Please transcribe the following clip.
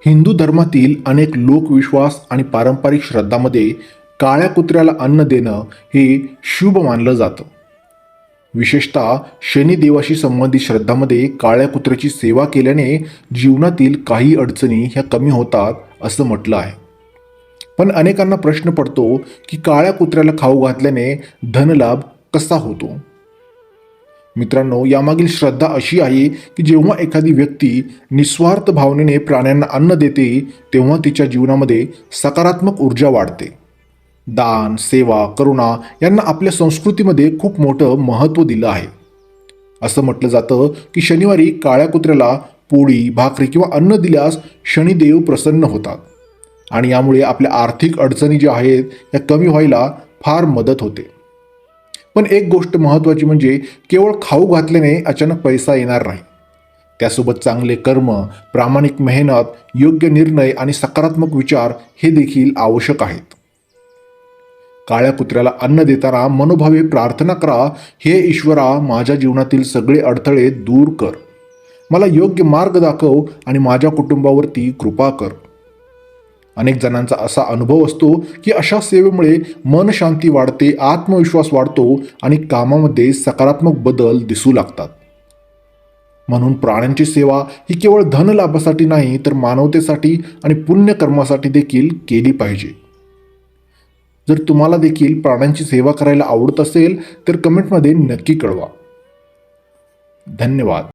हिंदू धर्मातील अनेक लोकविश्वास आणि पारंपरिक श्रद्धांमध्ये काळ्या कुत्र्याला अन्न देणं हे शुभ मानलं जातं. विशेषतः शनिदेवाशी संबंधित श्रद्धांमध्ये काळ्या कुत्र्याची सेवा केल्याने जीवनातील काही अडचणी ह्या कमी होतात असं म्हटलं आहे. पण अनेकांना प्रश्न पडतो की काळ्या कुत्र्याला खाऊ घातल्याने धनलाभ कसा होतो. मित्रांनो, यामागील श्रद्धा अशी आहे की जेव्हा एखादी व्यक्ती निस्वार्थ भावनेने प्राण्यांना अन्न देते तेव्हा तिच्या जीवनामध्ये सकारात्मक ऊर्जा वाढते. दान, सेवा, करुणा यांना आपल्या संस्कृतीमध्ये खूप मोठं महत्त्व दिलं आहे. असं म्हटलं जातं की शनिवारी काळ्या कुत्र्याला पोळी, भाकरी किंवा अन्न दिल्यास शनिदेव प्रसन्न होतात आणि यामुळे आपल्या आर्थिक अडचणी ज्या आहेत त्या कमी व्हायला फार मदत होते. पण एक गोष्ट महत्त्वाची म्हणजे केवळ खाऊ घातल्याने अचानक पैसा येणार नाही. त्यासोबत चांगले कर्म, प्रामाणिक मेहनत, योग्य निर्णय आणि सकारात्मक विचार हे देखील आवश्यक आहेत. काळ्या कुत्र्याला अन्न देताना मनोभावे प्रार्थना करा, हे ईश्वरा, माझ्या जीवनातील सगळे अडथळे दूर कर, मला योग्य मार्ग दाखव आणि माझ्या कुटुंबावरती कृपा कर. अनेक जणांचा असा अनुभव असतो की अशा सेवेमुळे मन शांती वाढते, आत्मविश्वास वाढतो आणि कामामध्ये सकारात्मक बदल दिसू लागतात. म्हणून प्राण्यांची सेवा ही केवळ धनलाभासाठी नाही तर मानवतेसाठी आणि पुण्यकर्मासाठी देखील केली पाहिजे. जर तुम्हाला देखील प्राण्यांची सेवा करायला आवडत असेल तर कमेंटमध्ये नक्की कळवा. धन्यवाद.